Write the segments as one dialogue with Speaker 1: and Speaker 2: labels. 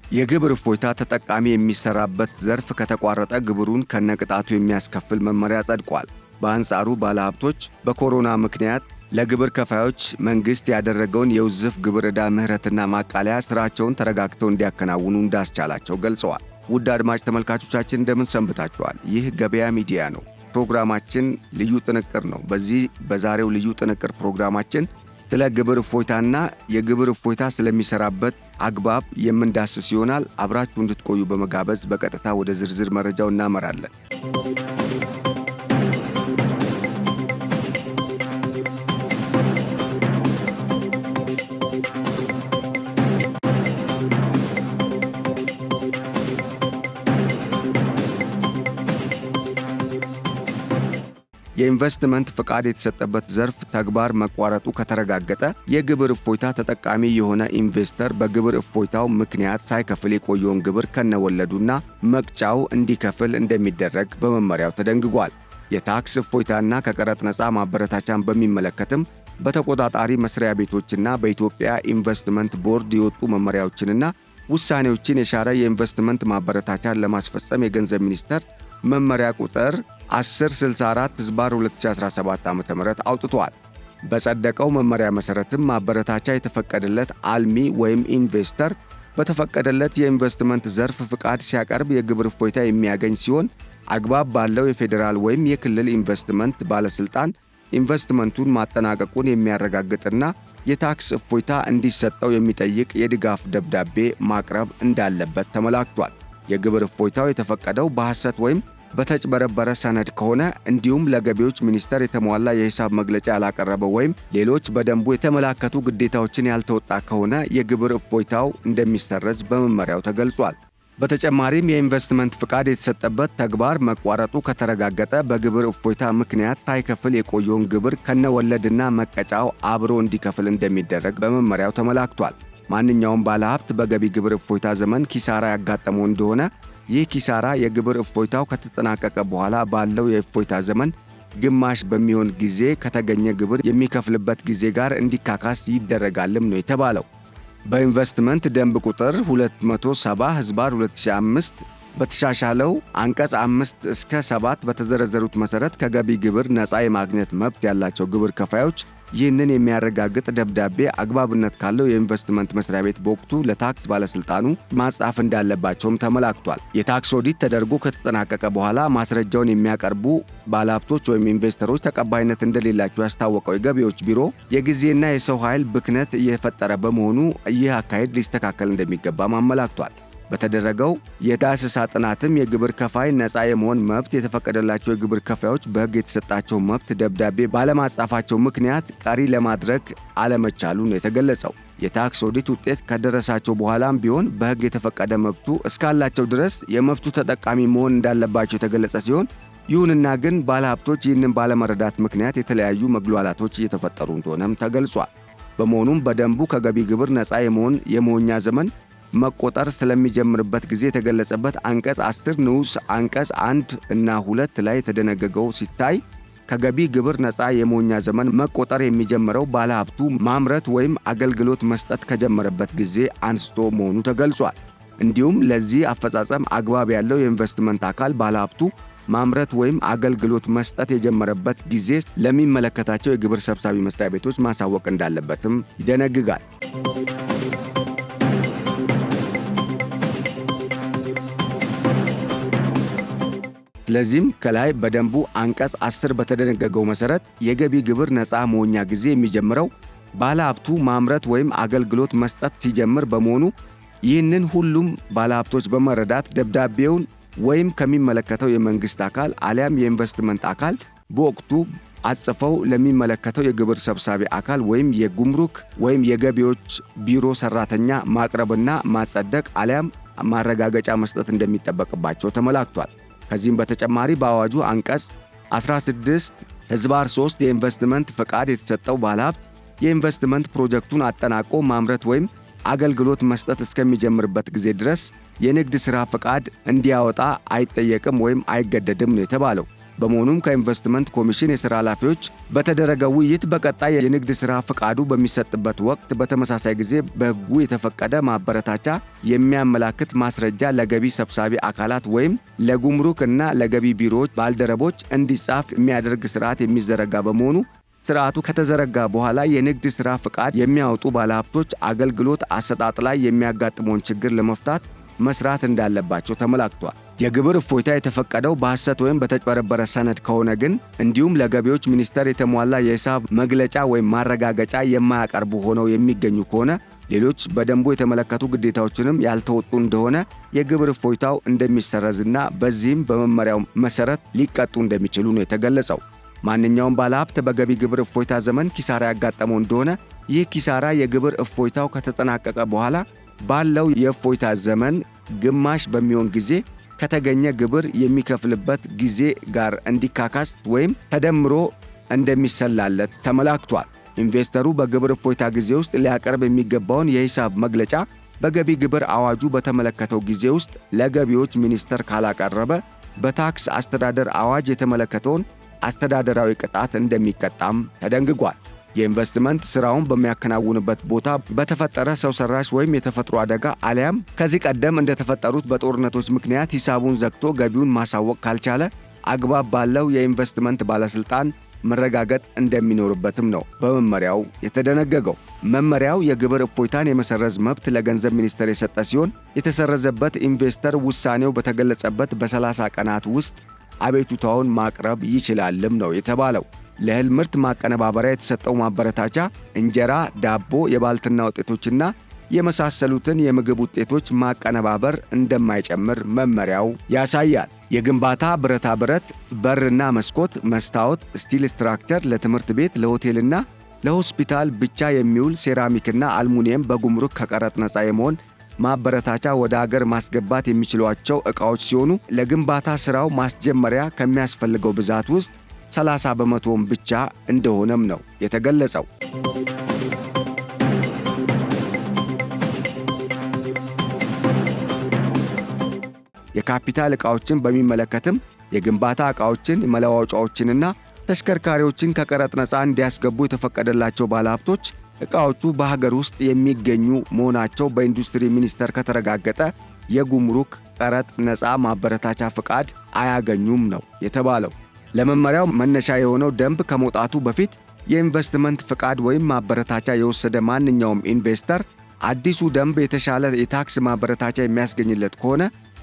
Speaker 1: የግብር እፎይታ ተጠቃሚ የሚሰራበት ዘርፍ ከተቋረጠ ግብሩን ከነቅጣቱ የሚያስከፍል መመሪያ ጸድቋል። በአንጻሩ ባለሀብቶች በኮሮና ምክንያት ለግብር ከፋዮች መንግስት ያደረገውን የውዝፍ ግብር ዕዳ ምህረትና ማቃለያ ስራቸውን ተረጋግተው እንዲያከናውኑ እንዳስቻላቸው ገልጸዋል። ውድ አድማጭ ተመልካቾቻችን እንደምን ሰንብታችኋል? ይህ ገበያ ሚዲያ ነው። ፕሮግራማችን ልዩ ጥንቅር ነው። በዛሬው ልዩ ጥንቅር ፕሮግራማችን ስለ ግብር እፎይታና የግብር እፎይታ ስለሚሰራበት አግባብ የምንዳስስ ይሆናል። አብራችሁ እንድትቆዩ በመጋበዝ በቀጥታ ወደ ዝርዝር መረጃው እናመራለን። የኢንቨስትመንት ፍቃድ የተሰጠበት ዘርፍ ተግባር መቋረጡ ከተረጋገጠ የግብር እፎይታ ተጠቃሚ የሆነ ኢንቨስተር በግብር እፎይታው ምክንያት ሳይከፍል የቆየውን ግብር ከነወለዱና መቅጫው እንዲከፍል እንደሚደረግ በመመሪያው ተደንግጓል። የታክስ እፎይታና ከቀረጥ ነፃ ማበረታቻን በሚመለከትም በተቆጣጣሪ መስሪያ ቤቶችና በኢትዮጵያ ኢንቨስትመንት ቦርድ የወጡ መመሪያዎችንና ውሳኔዎችን የሻረ የኢንቨስትመንት ማበረታቻን ለማስፈጸም የገንዘብ ሚኒስቴር መመሪያ ቁጥር 1064/2017 ዓ.ም አውጥቷል። በጸደቀው መመሪያ መሰረትም ማበረታቻ የተፈቀደለት አልሚ ወይም ኢንቨስተር በተፈቀደለት የኢንቨስትመንት ዘርፍ ፍቃድ ሲያቀርብ የግብር እፎይታ የሚያገኝ ሲሆን አግባብ ባለው የፌዴራል ወይም የክልል ኢንቨስትመንት ባለስልጣን ኢንቨስትመንቱን ማጠናቀቁን የሚያረጋግጥና የታክስ እፎይታ እንዲሰጠው የሚጠይቅ የድጋፍ ደብዳቤ ማቅረብ እንዳለበት ተመላክቷል። የግብር እፎይታው የተፈቀደው በሐሰት ወይም በተጭበረበረ ሰነድ ከሆነ እንዲሁም ለገቢዎች ሚኒስቴር የተሟላ የሂሳብ መግለጫ ያላቀረበ ወይም ሌሎች በደንቡ የተመላከቱ ግዴታዎችን ያልተወጣ ከሆነ የግብር እፎይታው እንደሚሰረዝ በመመሪያው ተገልጿል። በተጨማሪም የኢንቨስትመንት ፍቃድ የተሰጠበት ተግባር መቋረጡ ከተረጋገጠ በግብር እፎይታ ምክንያት ሳይከፍል የቆየውን ግብር ከነወለድና መቀጫው አብሮ እንዲከፍል እንደሚደረግ በመመሪያው ተመላክቷል። ማንኛውም ባለሀብት በገቢ ግብር እፎይታ ዘመን ኪሳራ ያጋጠመው እንደሆነ ይህ ኪሳራ የግብር እፎይታው ከተጠናቀቀ በኋላ ባለው የእፎይታ ዘመን ግማሽ በሚሆን ጊዜ ከተገኘ ግብር የሚከፍልበት ጊዜ ጋር እንዲካካስ ይደረጋልም ነው የተባለው። በኢንቨስትመንት ደንብ ቁጥር 270/2005 በተሻሻለው አንቀጽ 5 እስከ 7 በተዘረዘሩት መሰረት ከገቢ ግብር ነፃ የማግኘት መብት ያላቸው ግብር ከፋዮች ይህንን የሚያረጋግጥ ደብዳቤ አግባብነት ካለው የኢንቨስትመንት መስሪያ ቤት በወቅቱ ለታክስ ባለስልጣኑ ማጻፍ እንዳለባቸውም ተመላክቷል። የታክስ ኦዲት ተደርጎ ከተጠናቀቀ በኋላ ማስረጃውን የሚያቀርቡ ባለሀብቶች ወይም ኢንቨስተሮች ተቀባይነት እንደሌላቸው ያስታወቀው የገቢዎች ቢሮ የጊዜና የሰው ኃይል ብክነት እየፈጠረ በመሆኑ ይህ አካሄድ ሊስተካከል እንደሚገባም አመላክቷል። በተደረገው የዳሰሳ ጥናትም የግብር ከፋይ ነፃ የመሆን መብት የተፈቀደላቸው የግብር ከፋዮች በሕግ የተሰጣቸው መብት ደብዳቤ ባለማጻፋቸው ምክንያት ቀሪ ለማድረግ አለመቻሉን የተገለጸው የታክስ ኦዲት ውጤት ከደረሳቸው በኋላም ቢሆን በሕግ የተፈቀደ መብቱ እስካላቸው ድረስ የመብቱ ተጠቃሚ መሆን እንዳለባቸው የተገለጸ ሲሆን ይሁንና ግን ባለሀብቶች ይህንን ባለመረዳት ምክንያት የተለያዩ መግሏላቶች እየተፈጠሩ እንደሆነም ተገልጿል። በመሆኑም በደንቡ ከገቢ ግብር ነፃ የመሆን የመሆኛ ዘመን መቆጠር ስለሚጀምርበት ጊዜ የተገለጸበት አንቀጽ 10 ንዑስ አንቀጽ 1 እና 2 ላይ የተደነገገው ሲታይ ከገቢ ግብር ነፃ የመሆኛ ዘመን መቆጠር የሚጀምረው ባለሀብቱ ማምረት ወይም አገልግሎት መስጠት ከጀመረበት ጊዜ አንስቶ መሆኑ ተገልጿል። እንዲሁም ለዚህ አፈጻጸም አግባብ ያለው የኢንቨስትመንት አካል ባለሀብቱ ማምረት ወይም አገልግሎት መስጠት የጀመረበት ጊዜ ለሚመለከታቸው የግብር ሰብሳቢ መስሪያ ቤቶች ማሳወቅ እንዳለበትም ይደነግጋል። ስለዚህም ከላይ በደንቡ አንቀጽ 10 በተደነገገው መሰረት የገቢ ግብር ነፃ መሆኛ ጊዜ የሚጀምረው ባለሀብቱ ማምረት ወይም አገልግሎት መስጠት ሲጀምር በመሆኑ ይህንን ሁሉም ባለሀብቶች በመረዳት ደብዳቤውን ወይም ከሚመለከተው የመንግስት አካል አሊያም የኢንቨስትመንት አካል በወቅቱ አጽፈው ለሚመለከተው የግብር ሰብሳቢ አካል ወይም የጉምሩክ ወይም የገቢዎች ቢሮ ሰራተኛ ማቅረብና ማጸደቅ አሊያም ማረጋገጫ መስጠት እንደሚጠበቅባቸው ተመላክቷል። ከዚህም በተጨማሪ በአዋጁ አንቀጽ 16/3 የኢንቨስትመንት ፈቃድ የተሰጠው ባለሀብት የኢንቨስትመንት ፕሮጀክቱን አጠናቆ ማምረት ወይም አገልግሎት መስጠት እስከሚጀምርበት ጊዜ ድረስ የንግድ ሥራ ፈቃድ እንዲያወጣ አይጠየቅም ወይም አይገደድም ነው የተባለው። በመሆኑም ከኢንቨስትመንት ኮሚሽን የሥራ ኃላፊዎች በተደረገው ውይይት በቀጣይ የንግድ ሥራ ፈቃዱ በሚሰጥበት ወቅት በተመሳሳይ ጊዜ በሕጉ የተፈቀደ ማበረታቻ የሚያመላክት ማስረጃ ለገቢ ሰብሳቢ አካላት ወይም ለጉምሩክ እና ለገቢ ቢሮዎች ባልደረቦች እንዲጻፍ የሚያደርግ ሥርዓት የሚዘረጋ በመሆኑ ሥርዓቱ ከተዘረጋ በኋላ የንግድ ሥራ ፈቃድ የሚያወጡ ባለሀብቶች አገልግሎት አሰጣጥ ላይ የሚያጋጥመውን ችግር ለመፍታት መስራት እንዳለባቸው ተመላክቷል። የግብር እፎይታ የተፈቀደው በሐሰት ወይም በተጭበረበረ ሰነድ ከሆነ ግን እንዲሁም ለገቢዎች ሚኒስቴር የተሟላ የሂሳብ መግለጫ ወይም ማረጋገጫ የማያቀርቡ ሆነው የሚገኙ ከሆነ ሌሎች በደንቡ የተመለከቱ ግዴታዎችንም ያልተወጡ እንደሆነ የግብር እፎይታው እንደሚሰረዝና በዚህም በመመሪያው መሠረት ሊቀጡ እንደሚችሉ ነው የተገለጸው። ማንኛውም ባለሀብት በገቢ ግብር እፎይታ ዘመን ኪሳራ ያጋጠመው እንደሆነ ይህ ኪሳራ የግብር እፎይታው ከተጠናቀቀ በኋላ ባለው የእፎይታ ዘመን ግማሽ በሚሆን ጊዜ ከተገኘ ግብር የሚከፍልበት ጊዜ ጋር እንዲካካስ ወይም ተደምሮ እንደሚሰላለት ተመላክቷል። ኢንቨስተሩ በግብር እፎይታ ጊዜ ውስጥ ሊያቀርብ የሚገባውን የሂሳብ መግለጫ በገቢ ግብር አዋጁ በተመለከተው ጊዜ ውስጥ ለገቢዎች ሚኒስቴር ካላቀረበ በታክስ አስተዳደር አዋጅ የተመለከተውን አስተዳደራዊ ቅጣት እንደሚቀጣም ተደንግጓል። የኢንቨስትመንት ሥራውን በሚያከናውንበት ቦታ በተፈጠረ ሰው ሰራሽ ወይም የተፈጥሮ አደጋ አሊያም ከዚህ ቀደም እንደተፈጠሩት በጦርነቶች ምክንያት ሂሳቡን ዘግቶ ገቢውን ማሳወቅ ካልቻለ አግባብ ባለው የኢንቨስትመንት ባለሥልጣን መረጋገጥ እንደሚኖርበትም ነው በመመሪያው የተደነገገው። መመሪያው የግብር እፎይታን የመሰረዝ መብት ለገንዘብ ሚኒስቴር የሰጠ ሲሆን የተሰረዘበት ኢንቨስተር ውሳኔው በተገለጸበት በ30 ቀናት ውስጥ አቤቱታውን ማቅረብ ይችላልም ነው የተባለው። ለእህል ምርት ማቀነባበሪያ የተሰጠው ማበረታቻ እንጀራ፣ ዳቦ፣ የባልትና ውጤቶችና የመሳሰሉትን የምግብ ውጤቶች ማቀነባበር እንደማይጨምር መመሪያው ያሳያል። የግንባታ ብረታ ብረት፣ በርና መስኮት፣ መስታወት፣ ስቲል ስትራክቸር፣ ለትምህርት ቤት፣ ለሆቴልና ለሆስፒታል ብቻ የሚውል ሴራሚክና አልሙኒየም በጉምሩክ ከቀረጥ ነፃ የመሆን ማበረታቻ ወደ አገር ማስገባት የሚችሏቸው ዕቃዎች ሲሆኑ ለግንባታ ሥራው ማስጀመሪያ ከሚያስፈልገው ብዛት ውስጥ 30 በመቶውን ብቻ እንደሆነም ነው የተገለጸው። የካፒታል ዕቃዎችን በሚመለከትም የግንባታ ዕቃዎችን፣ መለዋወጫዎችንና ተሽከርካሪዎችን ከቀረጥ ነፃ እንዲያስገቡ የተፈቀደላቸው ባለሀብቶች ዕቃዎቹ በሀገር ውስጥ የሚገኙ መሆናቸው በኢንዱስትሪ ሚኒስቴር ከተረጋገጠ የጉምሩክ ቀረጥ ነፃ ማበረታቻ ፈቃድ አያገኙም ነው የተባለው። ለመመሪያው መነሻ የሆነው ደንብ ከመውጣቱ በፊት የኢንቨስትመንት ፈቃድ ወይም ማበረታቻ የወሰደ ማንኛውም ኢንቨስተር አዲሱ ደንብ የተሻለ የታክስ ማበረታቻ የሚያስገኝለት ከሆነ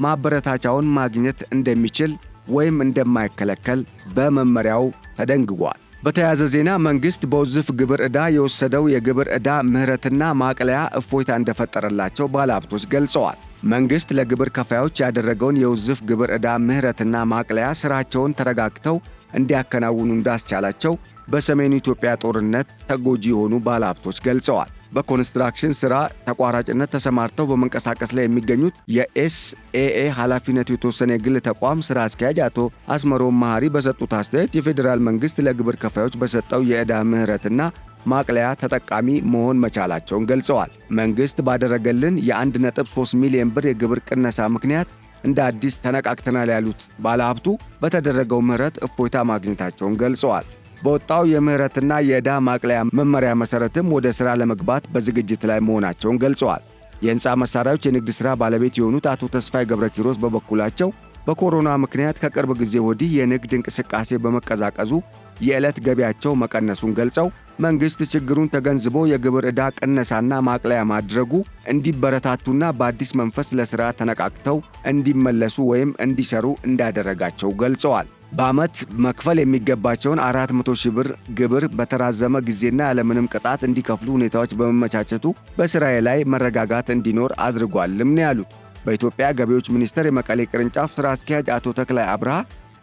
Speaker 1: ማበረታቻውን ማግኘት እንደሚችል ወይም እንደማይከለከል በመመሪያው ተደንግጓል። በተያያዘ ዜና መንግሥት በውዝፍ ግብር ዕዳ የወሰደው የግብር ዕዳ ምህረትና ማቅለያ እፎይታ እንደፈጠረላቸው ባለሀብቶች ገልጸዋል። መንግሥት ለግብር ከፋዮች ያደረገውን የውዝፍ ግብር ዕዳ ምህረትና ማቅለያ ሥራቸውን ተረጋግተው እንዲያከናውኑ እንዳስቻላቸው በሰሜኑ ኢትዮጵያ ጦርነት ተጎጂ የሆኑ ባለሀብቶች ገልጸዋል። በኮንስትራክሽን ሥራ ተቋራጭነት ተሰማርተው በመንቀሳቀስ ላይ የሚገኙት የኤስኤኤ ኃላፊነቱ የተወሰነ የግል ተቋም ሥራ አስኪያጅ አቶ አስመሮም መሐሪ በሰጡት አስተያየት የፌዴራል መንግሥት ለግብር ከፋዮች በሰጠው የዕዳ ምህረትና ማቅለያ ተጠቃሚ መሆን መቻላቸውን ገልጸዋል። መንግሥት ባደረገልን የ1.3 ሚሊዮን ብር የግብር ቅነሳ ምክንያት እንደ አዲስ ተነቃቅተናል ያሉት ባለሀብቱ በተደረገው ምህረት እፎይታ ማግኘታቸውን ገልጸዋል። በወጣው የምህረትና የዕዳ ማቅለያ መመሪያ መሠረትም ወደ ሥራ ለመግባት በዝግጅት ላይ መሆናቸውን ገልጸዋል። የሕንፃ መሣሪያዎች የንግድ ሥራ ባለቤት የሆኑት አቶ ተስፋይ ገብረ ኪሮስ በበኩላቸው በኮሮና ምክንያት ከቅርብ ጊዜ ወዲህ የንግድ እንቅስቃሴ በመቀዛቀዙ የዕለት ገቢያቸው መቀነሱን ገልጸው መንግሥት ችግሩን ተገንዝቦ የግብር ዕዳ ቅነሳና ማቅለያ ማድረጉ እንዲበረታቱና በአዲስ መንፈስ ለሥራ ተነቃቅተው እንዲመለሱ ወይም እንዲሰሩ እንዳደረጋቸው ገልጸዋል። በዓመት መክፈል የሚገባቸውን 400 ሺህ ብር ግብር በተራዘመ ጊዜና ያለምንም ቅጣት እንዲከፍሉ ሁኔታዎች በመመቻቸቱ በሥራዬ ላይ መረጋጋት እንዲኖር አድርጓልም ነው ያሉት። በኢትዮጵያ ገቢዎች ሚኒስቴር የመቀሌ ቅርንጫፍ ሥራ አስኪያጅ አቶ ተክላይ አብርሃ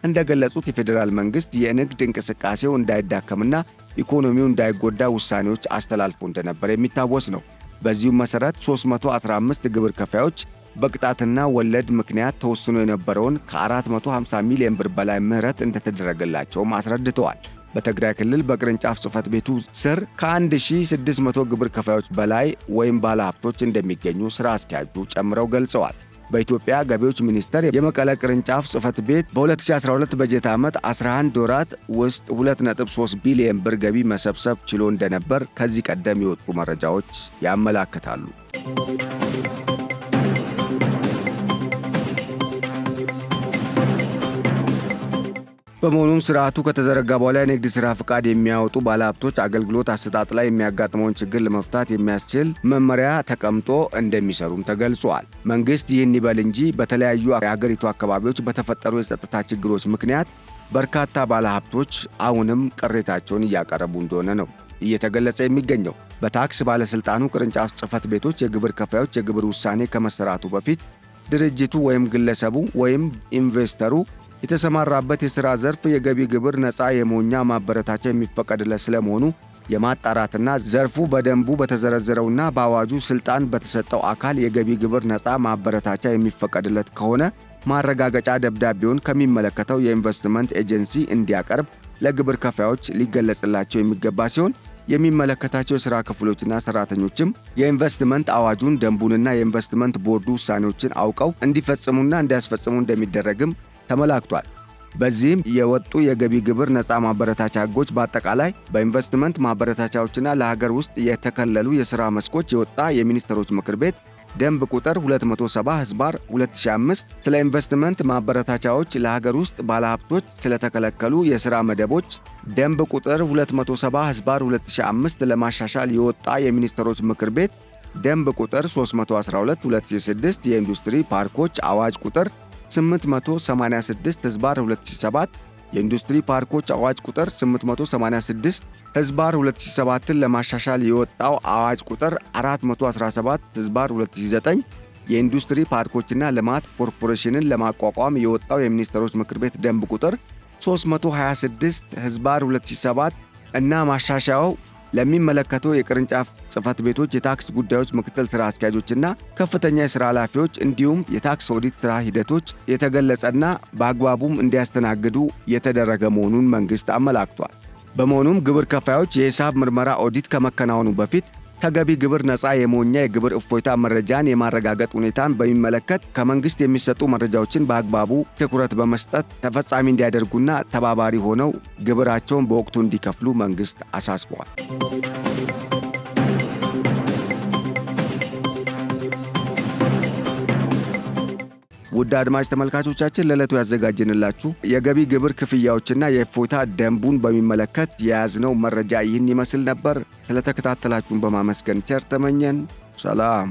Speaker 1: እንደገለጹት የፌዴራል መንግሥት የንግድ እንቅስቃሴው እንዳይዳከምና ኢኮኖሚው እንዳይጎዳ ውሳኔዎች አስተላልፎ እንደነበር የሚታወስ ነው። በዚሁም መሠረት 315 ግብር ከፋዮች በቅጣትና ወለድ ምክንያት ተወስኖ የነበረውን ከ450 ሚሊዮን ብር በላይ ምህረት እንደተደረገላቸውም አስረድተዋል። በትግራይ ክልል በቅርንጫፍ ጽሕፈት ቤቱ ስር ከ1600 ግብር ከፋዮች በላይ ወይም ባለሀብቶች እንደሚገኙ ሥራ አስኪያጁ ጨምረው ገልጸዋል። በኢትዮጵያ ገቢዎች ሚኒስቴር የመቀለ ቅርንጫፍ ጽሕፈት ቤት በ2012 በጀት ዓመት 11 ወራት ውስጥ 2.3 ቢሊዮን ብር ገቢ መሰብሰብ ችሎ እንደነበር ከዚህ ቀደም የወጡ መረጃዎች ያመላክታሉ። በመሆኑም ስርዓቱ ከተዘረጋ በኋላ የንግድ ሥራ ፍቃድ የሚያወጡ ባለሀብቶች አገልግሎት አሰጣጥ ላይ የሚያጋጥመውን ችግር ለመፍታት የሚያስችል መመሪያ ተቀምጦ እንደሚሰሩም ተገልጿል። መንግሥት ይህን ይበል እንጂ በተለያዩ የአገሪቱ አካባቢዎች በተፈጠሩ የጸጥታ ችግሮች ምክንያት በርካታ ባለሀብቶች አሁንም ቅሬታቸውን እያቀረቡ እንደሆነ ነው እየተገለጸ የሚገኘው። በታክስ ባለሥልጣኑ ቅርንጫፍ ጽሕፈት ቤቶች የግብር ከፋዮች የግብር ውሳኔ ከመሰራቱ በፊት ድርጅቱ ወይም ግለሰቡ ወይም ኢንቨስተሩ የተሰማራበት የሥራ ዘርፍ የገቢ ግብር ነፃ የመሆኛ ማበረታቻ የሚፈቀድለት ስለመሆኑ የማጣራትና ዘርፉ በደንቡ በተዘረዘረውና በአዋጁ ሥልጣን በተሰጠው አካል የገቢ ግብር ነፃ ማበረታቻ የሚፈቀድለት ከሆነ ማረጋገጫ ደብዳቤውን ከሚመለከተው የኢንቨስትመንት ኤጀንሲ እንዲያቀርብ ለግብር ከፋዮች ሊገለጽላቸው የሚገባ ሲሆን የሚመለከታቸው የሥራ ክፍሎችና ሠራተኞችም የኢንቨስትመንት አዋጁን ደንቡንና የኢንቨስትመንት ቦርዱ ውሳኔዎችን አውቀው እንዲፈጽሙና እንዲያስፈጽሙ እንደሚደረግም ተመላክቷል። በዚህም የወጡ የገቢ ግብር ነፃ ማበረታቻ ሕጎች በአጠቃላይ በኢንቨስትመንት ማበረታቻዎችና ለሀገር ውስጥ የተከለሉ የሥራ መስኮች የወጣ የሚኒስትሮች ምክር ቤት ደንብ ቁጥር 270/2005 ስለ ኢንቨስትመንት ማበረታቻዎች ለሀገር ውስጥ ባለሀብቶች ስለተከለከሉ የሥራ መደቦች ደንብ ቁጥር 270/2005 ለማሻሻል የወጣ የሚኒስትሮች ምክር ቤት ደንብ ቁጥር 312/2006 የኢንዱስትሪ ፓርኮች አዋጅ ቁጥር 886/2007 የኢንዱስትሪ ፓርኮች አዋጅ ቁጥር 886/2007ን ለማሻሻል የወጣው አዋጅ ቁጥር 417/2009 የኢንዱስትሪ ፓርኮችና ልማት ኮርፖሬሽንን ለማቋቋም የወጣው የሚኒስትሮች ምክር ቤት ደንብ ቁጥር 326/2007 እና ማሻሻያው ለሚመለከተው የቅርንጫፍ ጽሕፈት ቤቶች የታክስ ጉዳዮች ምክትል ሥራ አስኪያጆችና ከፍተኛ የሥራ ኃላፊዎች እንዲሁም የታክስ ኦዲት ሥራ ሂደቶች የተገለጸና በአግባቡም እንዲያስተናግዱ የተደረገ መሆኑን መንግሥት አመላክቷል። በመሆኑም ግብር ከፋዮች የሂሳብ ምርመራ ኦዲት ከመከናወኑ በፊት ከገቢ ግብር ነፃ የመሆኛ የግብር እፎይታ መረጃን የማረጋገጥ ሁኔታን በሚመለከት ከመንግሥት የሚሰጡ መረጃዎችን በአግባቡ ትኩረት በመስጠት ተፈጻሚ እንዲያደርጉና ተባባሪ ሆነው ግብራቸውን በወቅቱ እንዲከፍሉ መንግሥት አሳስቧል። ውድ አድማጭ ተመልካቾቻችን ለዕለቱ ያዘጋጀንላችሁ የገቢ ግብር ክፍያዎችና የእፎይታ ደንቡን በሚመለከት የያዝነው መረጃ ይህን ይመስል ነበር። ስለተከታተላችሁን በማመስገን ቸር ተመኘን። ሰላም።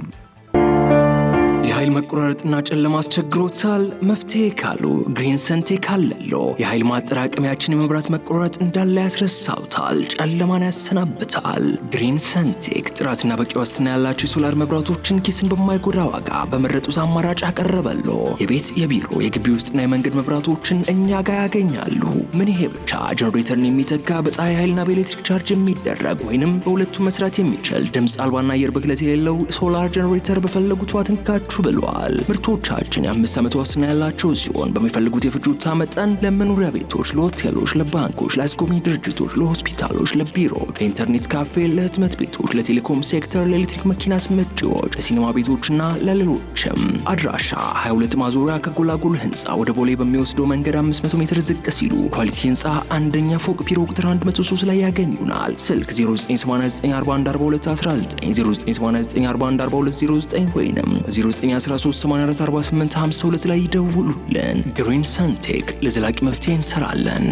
Speaker 2: የኃይል መቆራረጥና ጨለማ አስቸግሮታል? መፍትሄ ካሉ ግሪን ሰንቴክ አለሎ። የኃይል ማጠራቀሚያችን የመብራት መቆራረጥ እንዳለ ያስረሳውታል፣ ጨለማን ያሰናብታል። ግሪን ሰንቴክ ጥራትና በቂ ዋስትና ያላቸው የሶላር መብራቶችን ኪስን በማይጎዳ ዋጋ በመረጡት አማራጭ አቀረበሎ። የቤት የቢሮ የግቢ ውስጥና የመንገድ መብራቶችን እኛ ጋር ያገኛሉ። ምን ይሄ ብቻ! ጀነሬተርን የሚተካ በፀሐይ ኃይልና በኤሌክትሪክ ቻርጅ የሚደረግ ወይንም በሁለቱም መስራት የሚችል ድምፅ አልባና አየር ብክለት የሌለው ሶላር ጀነሬተር በፈለጉት ዋትንካችሁ ብለዋል። ምርቶቻችን የ5 ዓመት ዋስትና ያላቸው ሲሆን በሚፈልጉት የፍጆታ መጠን ለመኖሪያ ቤቶች፣ ለሆቴሎች፣ ለባንኮች፣ ለአስጎብኚ ድርጅቶች፣ ለሆስፒታሎች፣ ለቢሮዎች፣ ለኢንተርኔት ካፌ፣ ለህትመት ቤቶች፣ ለቴሌኮም ሴክተር፣ ለኤሌክትሪክ መኪና አስመጪዎች፣ ለሲኒማ ቤቶችና ለሌሎችም። አድራሻ 22 ማዞሪያ ከጎላጎል ህንፃ ወደ ቦሌ በሚወስደው መንገድ 500 ሜትር ዝቅ ሲሉ ኳሊቲ ህንፃ አንደኛ ፎቅ ቢሮ ቁጥር 103 ላይ ያገኙናል። ስልክ 0989414219 0989414209 ወይንም 913844852 ላይ ይደውሉልን። ግሪን ሰንቴክ ለዘላቂ መፍትሄ እንሰራለን።